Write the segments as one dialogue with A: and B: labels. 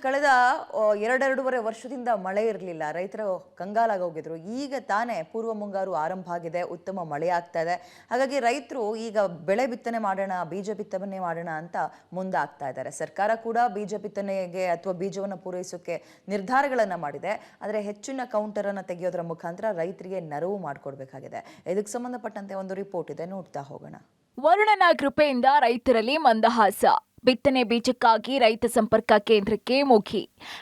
A: ಕಳೆದ 2.5 ವರ್ಷದಿಂದ ಮಳೆ ಇರಲಿಲ್ಲ. ರೈತರು ಕಂಗಾಲಾಗಿ ಹೋಗಿದ್ರು. ಈಗ ತಾನೇ ಪೂರ್ವ ಮುಂಗಾರು ಆರಂಭ ಆಗಿದೆ, ಉತ್ತಮ ಮಳೆ ಆಗ್ತಾ ಇದೆ. ಹಾಗಾಗಿ ರೈತರು ಈಗ ಬೆಳೆ ಬಿತ್ತನೆ ಮಾಡೋಣ, ಬೀಜ ಬಿತ್ತನೆ ಮಾಡೋಣ ಅಂತ ಮುಂದಾಗ್ತಾ ಇದ್ದಾರೆ. ಸರ್ಕಾರ ಕೂಡ ಬೀಜ ಬಿತ್ತನೆಗೆ ಅಥವಾ ಬೀಜವನ್ನು ಪೂರೈಸೋಕೆ ನಿರ್ಧಾರಗಳನ್ನು ಮಾಡಿದೆ. ಆದರೆ ಹೆಚ್ಚಿನ ಕೌಂಟರ್ ಅನ್ನು ತೆಗೆಯೋದರ ಮುಖಾಂತರ ರೈತರಿಗೆ ನೆರವು ಮಾಡಿಕೊಡ್ಬೇಕಾಗಿದೆ. ಇದಕ್ಕೆ ಸಂಬಂಧಪಟ್ಟಂತೆ ಒಂದು ರಿಪೋರ್ಟ್ ಇದೆ, ನೋಡ್ತಾ ಹೋಗೋಣ.
B: ವರುಣನ ಕೃಪೆಯಿಂದ ರೈತರಲ್ಲಿ ಮಂದಹಾಸ. ಬಿತ್ತನೆ ಬೀಜಕ್ಕಾಗಿ ರೈತ ಸಂಪರ್ಕ ಕೇಂದ್ರಕ್ಕೆ ಮುಖಿ.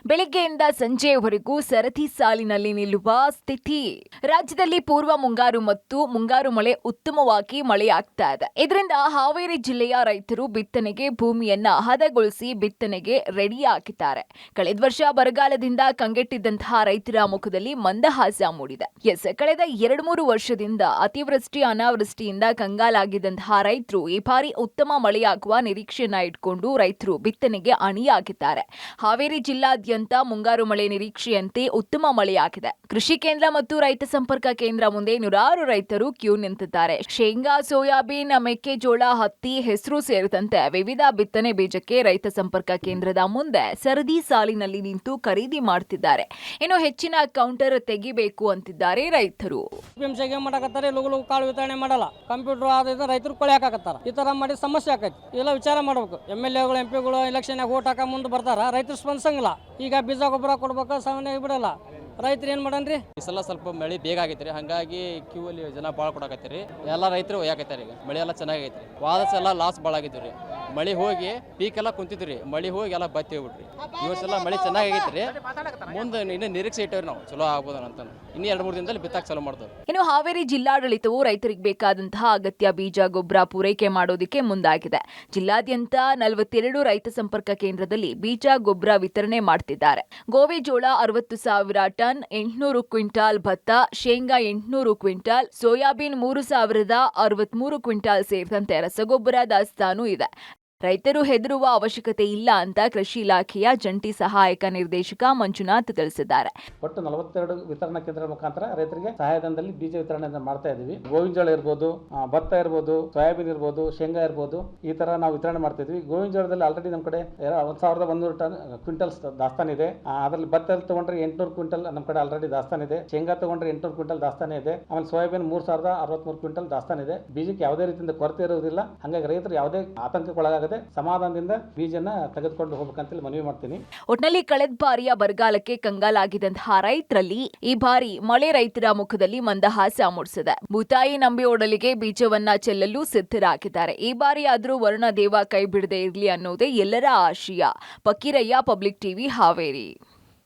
B: ಬೆಳಗ್ಗೆಯಿಂದ ಸಂಜೆಯವರೆಗೂ ಸರದಿ ಸಾಲಿನಲ್ಲಿ ನಿಲ್ಲುವ ಸ್ಥಿತಿ. ರಾಜ್ಯದಲ್ಲಿ ಪೂರ್ವ ಮುಂಗಾರು ಮತ್ತು ಮುಂಗಾರು ಮಳೆ ಉತ್ತಮವಾಗಿ ಮಳೆಯಾಗ್ತಾ ಇದೆ. ಇದರಿಂದ ಹಾವೇರಿ ಜಿಲ್ಲೆಯ ರೈತರು ಬಿತ್ತನೆಗೆ ಭೂಮಿಯನ್ನ ಹದಗೊಳಿಸಿ ಬಿತ್ತನೆಗೆ ರೆಡಿಯಾಗಿದ್ದಾರೆ. ಕಳೆದ ವರ್ಷ ಬರಗಾಲದಿಂದ ಕಂಗೆಟ್ಟಿದ್ದಂತಹ ರೈತರ ಮುಖದಲ್ಲಿ ಮಂದಹಾಸ ಮೂಡಿದೆ. ಕಳೆದ 2-3 ವರ್ಷದಿಂದ ಅತಿವೃಷ್ಟಿ ಅನಾವೃಷ್ಟಿಯಿಂದ ಕಂಗಾಲಾಗಿದ್ದಂತಹ ರೈತರು ಈ ಬಾರಿ ಉತ್ತಮ ಮಳೆಯಾಗುವ ನಿರೀಕ್ಷೆಯನ್ನ ಇಟ್ಕೊಂಡು ರೈತರು ಬಿತ್ತನೆಗೆ ಅಣಿಯಾಗಿದ್ದಾರೆ. ಹಾವೇರಿ ಜಿಲ್ಲಾದ್ಯಂತ ಮುಂಗಾರು ಮಳೆ ನಿರೀಕ್ಷೆಯಂತೆ ಉತ್ತಮ ಮಳೆಯಾಗಿದೆ. ಕೃಷಿ ಕೇಂದ್ರ ಮತ್ತು ರೈತ ಸಂಪರ್ಕ ಕೇಂದ್ರ ಮುಂದೆ ನೂರಾರು ರೈತರು ಕ್ಯೂ ನಿಂತಿದ್ದಾರೆ. ಶೇಂಗಾ, ಸೋಯಾಬೀನ್, ಮೆಕ್ಕೆಜೋಳ, ಹತ್ತಿ, ಹೆಸರು ಸೇರಿದಂತೆ ವಿವಿಧ ಬಿತ್ತನೆ ಬೀಜಕ್ಕೆ ರೈತ ಸಂಪರ್ಕ ಕೇಂದ್ರದ ಮುಂದೆ ಸರದಿ ಸಾಲಿನಲ್ಲಿ ನಿಂತು ಖರೀದಿ ಮಾಡ್ತಿದ್ದಾರೆ. ಇನ್ನು ಹೆಚ್ಚಿನ ಕೌಂಟರ್ ತೆಗಿಬೇಕು ಅಂತಿದ್ದಾರೆ ರೈತರು.
C: ಕಾಳು ವಿತರಣೆ ಮಾಡಲ್ಲ, ಕಂಪ್ಯೂಟರ್ ಆದ ರೈತರು ಕೊಳೆ ಹಾಕತ್ತಾರ. ಈ ತರ ಮಾಡಿ ಸಮಸ್ಯೆ ಆಕೈತಿ. ಇಲ್ಲ ವಿಚಾರ ಮಾಡಬೇಕು. MLAಗಳು MP ಗಳು ಎಲೆಕ್ಷನ್ ಓಟ್ ಹಾಕ ಮುಂದೆ ಬರ್ತಾರ, ರೈತರು ಸ್ಪಂದಿಸಂಗಿಲ್ಲ. ಈಗ ಬೀಜ ಗೊಬ್ಬರ ಕೊಡ್ಬೇಕು, ಸಾಮಾನ್ಯ ಬಿಡಲ್ಲ. ರೈತರು ಏನ್ ಮಾಡನ್ರಿ? ಈ ಸಲ ಸ್ವಲ್ಪ ಮಳೆ ಬೇಗ ಆಗೈತ್ರಿ, ಹಂಗಾಗಿ ಕ್ಯೂ ಅಲ್ಲಿ ಜನ ಭಾಳ ಕೊಡಾಕತ್ತೀರಿ. ಎಲ್ಲ ರೈತರು ಒಯ್ಯಾಕತ್ತಾರೆ. ಈಗ ಮಳೆ ಎಲ್ಲ ಚೆನ್ನಾಗೈತ್ರಿ. ವಾದ ಸಲ ಲಾಸ್ ಭಾಳ ಆಗಿದ್ರಿ. ಮಳೆ ಹೋಗಿ ಪೀಕ್ ಎಲ್ಲ ಕುಂತಿದ್ರಿ, ಮಳೆ ಹೋಗಿ ಎಲ್ಲ ಬತ್ತಿ ಹೋಗ್ಬಿಟ್ರಿ. ಈ ವರ್ಷ ಎಲ್ಲ ಮಳೆ ಚೆನ್ನಾಗೈತ್ರಿ. ಮುಂದೆ ಇನ್ನು ನಿರೀಕ್ಷೆ ಇಟ್ಟವ್ರಿ ನಾವು ಚಲೋ ಆಗ್ಬೋದು ಅಂತ. ಇನ್ನು 2-3 ದಿನದಲ್ಲಿ ಬಿತ್ತಾಕ ಚಾಲೂ ಮಾಡ್ತೇವೆ.
B: ಇನ್ನು ಹಾವೇರಿ ಜಿಲ್ಲಾಡಳಿತವು ರೈತರಿಗೆ ಬೇಕಾದಂತಹ ಅಗತ್ಯ ಬೀಜ ಗೊಬ್ಬರ ಪೂರೈಕೆ ಮಾಡೋದಕ್ಕೆ ಮುಂದಾಗಿದೆ. ಜಿಲ್ಲಾದ್ಯಂತ 42 ರೈತ ಸಂಪರ್ಕ ಕೇಂದ್ರದಲ್ಲಿ ಬೀಜ ಗೊಬ್ಬರ ವಿತರಣೆ ಮಾಡ್ತಿದ್ದಾರೆ. ಗೋವಿಜೋಳ 60,000 ಟನ್, 800 ಕ್ವಿಂಟಾಲ್ ಭತ್ತ, ಶೇಂಗಾ 800 ಕ್ವಿಂಟಾಲ್, ಸೋಯಾಬೀನ್ 3,063 ಕ್ವಿಂಟಾಲ್ ಸೇರಿದಂತೆ ರಸಗೊಬ್ಬರ ದಾಸ್ತಾನು ಇದೆ. ರೈತರು ಹೆದರುವ ಅವಶ್ಯಕತೆ ಇಲ್ಲ ಅಂತ ಕೃಷಿ ಇಲಾಖೆಯ ಜಂಟಿ ಸಹಾಯಕ ನಿರ್ದೇಶಕ ಮಂಜುನಾಥ್ ತಿಳಿಸಿದ್ದಾರೆ.
D: ಒಟ್ಟು 42 ವಿತರಣಾ ಕೇಂದ್ರಗಳ ಮುಖಾಂತರ ರೈತರಿಗೆ ಸಹಾಯಧನದಲ್ಲಿ ಬೀಜ ವಿತರಣೆ ಮಾಡ್ತಾ ಇದ್ದೀವಿ. ಗೋವಿನ ಇರ್ಬೋದು, ಭತ್ತ ಇರ್ಬೋದು, ಸೋಯಾಬೀನ್ ಇರ್ಬೋದು, ಶೇಂಗಾ ಇರ್ಬೋದು, ಈ ತರ ನಾವು ವಿತರಣೆ ಮಾಡ್ತಾ ಇದ್ವಿ. ಗೋವಿನ ಜೋಳದಲ್ಲಿ ಆಲ್ರೆಡಿ ನಮ್ಮ ಕಡೆ 1,100 ಟನ್ ಕ್ವಿಂಟಲ್ಸ್ ದಾಸ್ತಾನ ಇದೆ. ಅದರಲ್ಲಿ ಭತ್ತ ತಗೊಂಡ್ರೆ 800 ಕ್ವಿಂಟಲ್ ನಮ್ಮ ಕಡೆ ಆಲ್ರೆಡಿ ದಾಸ್ತಾನ ಇದೆ. ಶೇಂಗಾ ತಗೊಂಡ್ರೆ 800 ಕ್ವಿಂಟಲ್ ದಾಸ್ತಾನ ಇದೆ. ಆಮೇಲೆ ಸೋಯಾಬೀನ್ 3,063 ಕ್ವಿಂಟಲ್ ದಾಸ್ತಾನ ಇದೆ. ಬೀಜಕ್ಕೆ ಯಾವುದೇ ರೀತಿಯಿಂದ ಕೊರತೆ ಇರುವುದಿಲ್ಲ. ಹಾಗಾಗಿ ರೈತರು ಯಾವುದೇ ಆತಂಕಕ್ಕೊಳಗಾಗದೆ ಸಮಾಧಾನದಿಂದ ಬೀಜನ ತೆಗೆದುಕೊಂಡು ಹೋಗಬೇಕಂತ ಮನವಿ ಮಾಡ್ತೀನಿ.
B: ಒಟ್ನಲ್ಲಿ ಕಳೆದ ಬಾರಿಯ ಬರಗಾಲಕ್ಕೆ ಕಂಗಾಲಾಗಿದ್ದಂತಹ ರೈತರಲ್ಲಿ ಈ ಬಾರಿ ಮಳೆ ರೈತರ ಮುಖದಲ್ಲಿ ಮಂದಹಾಸ ಮೂಡಿಸಿದೆ. ಭೂತಾಯಿ ನಂಬಿ ಓಡಲಿಗೆ ಬೀಜವನ್ನ ಚೆಲ್ಲಲು ಸಿದ್ಧರಾಗಿದ್ದಾರೆ. ಈ ಬಾರಿ ಆದರೂ ವರುಣ ದೇವ ಕೈ ಬಿಡದೆ ಇರಲಿ ಅನ್ನೋದೇ ಎಲ್ಲರ ಆಶಯ. ಪಕ್ಕೀರಯ್ಯ, ಪಬ್ಲಿಕ್ ಟಿವಿ, ಹಾವೇರಿ.